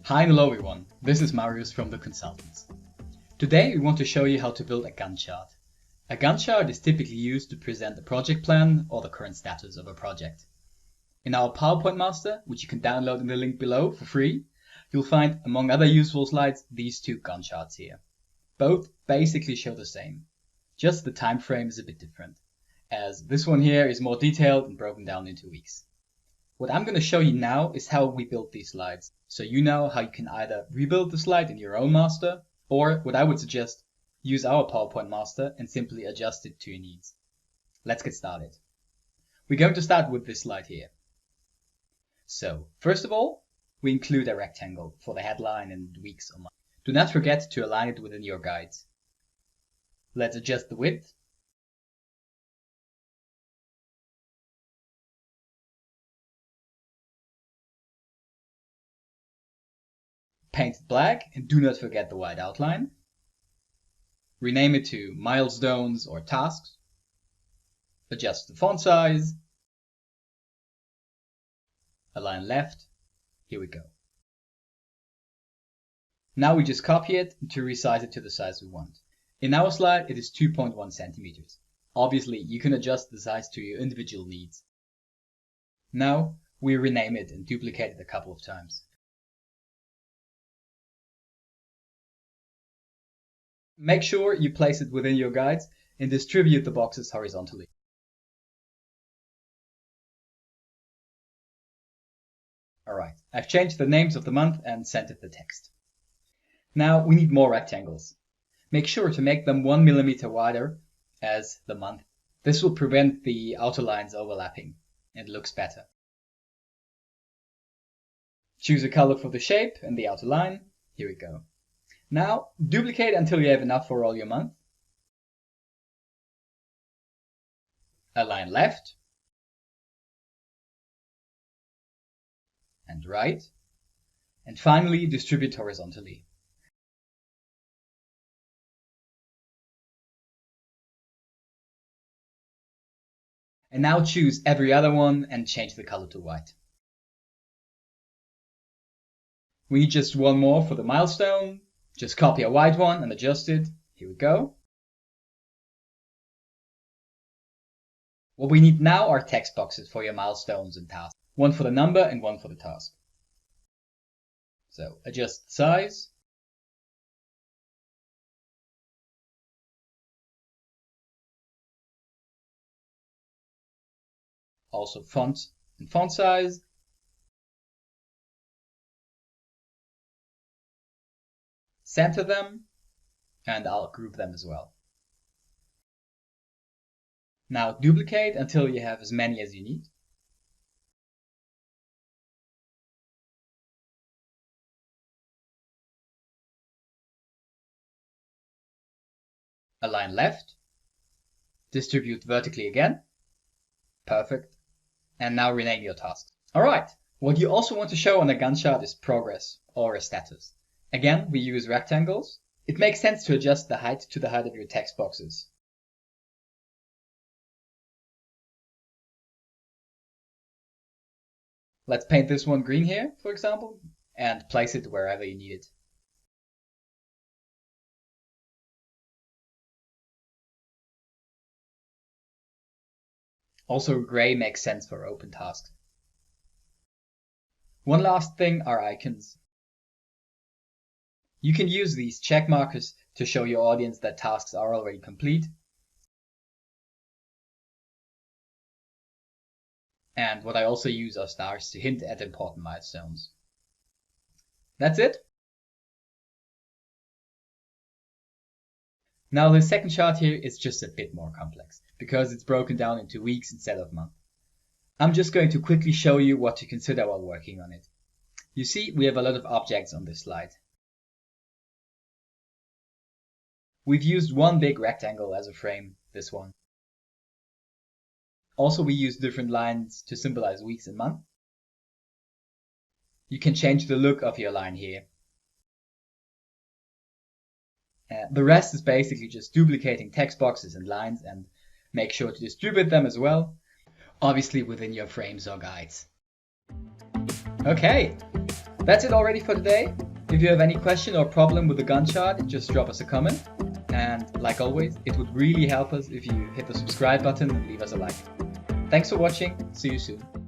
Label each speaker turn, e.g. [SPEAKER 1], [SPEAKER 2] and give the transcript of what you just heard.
[SPEAKER 1] Hi and hello everyone, this is Marius from The Consultants. Today we want to show you how to build a Gantt chart. A Gantt chart is typically used to present a project plan or the current status of a project. In our PowerPoint master, which you can download in the link below for free, you'll find, among other useful slides, these two Gantt charts here. Both basically show the same, just the time frame is a bit different, as this one here is more detailed and broken down into weeks. What I'm going to show you now is how we built these slides, so you know how you can either rebuild the slide in your own master, or what I would suggest, use our PowerPoint master and simply adjust it to your needs. Let's get started. We're going to start with this slide here. So, first of all, we include a rectangle for the headline and weeks or months. Do not forget to align it within your guides. Let's adjust the width. Paint it black and do not forget the white outline. Rename it to milestones or tasks. Adjust the font size. Align left. Here we go. Now we just copy it to resize it to the size we want. In our slide, it is 2.1 centimeters. Obviously, you can adjust the size to your individual needs. Now we rename it and duplicate it a couple of times. Make sure you place it within your guides and distribute the boxes horizontally. Alright, I've changed the names of the month and centered the text. Now we need more rectangles. Make sure to make them 1 millimeter wider as the month. This will prevent the outer lines overlapping and looks better. Choose a color for the shape and the outer line. Here we go. Now, duplicate until you have enough for all your months. Align left and right. And finally, distribute horizontally. And now choose every other one and change the color to white. We need just one more for the milestone. Just copy a white one and adjust it. Here we go. What we need now are text boxes for your milestones and tasks. One for the number and one for the task. So adjust the size. Also font and font size. Center them, and I'll group them as well. Now duplicate until you have as many as you need. Align left. Distribute vertically again. Perfect. And now rename your task. Alright, what you also want to show on a Gantt chart is progress or a status. Again, we use rectangles. It makes sense to adjust the height to the height of your text boxes. Let's paint this one green here, for example, and place it wherever you need it. Also, gray makes sense for open tasks. One last thing are icons. You can use these check markers to show your audience that tasks are already complete. And what I also use are stars to hint at important milestones. That's it. Now the second chart here is just a bit more complex because it's broken down into weeks instead of months. I'm just going to quickly show you what to consider while working on it. You see, we have a lot of objects on this slide. We've used one big rectangle as a frame, this one. Also, we use different lines to symbolize weeks and months. You can change the look of your line here. The rest is basically just duplicating text boxes and lines, and make sure to distribute them as well, obviously within your frames or guides. Okay, That's it already for today. If you have any question or problem with the Gantt chart, just drop us a comment. And like always, it would really help us if you hit the subscribe button and leave us a like. Thanks for watching. See you soon.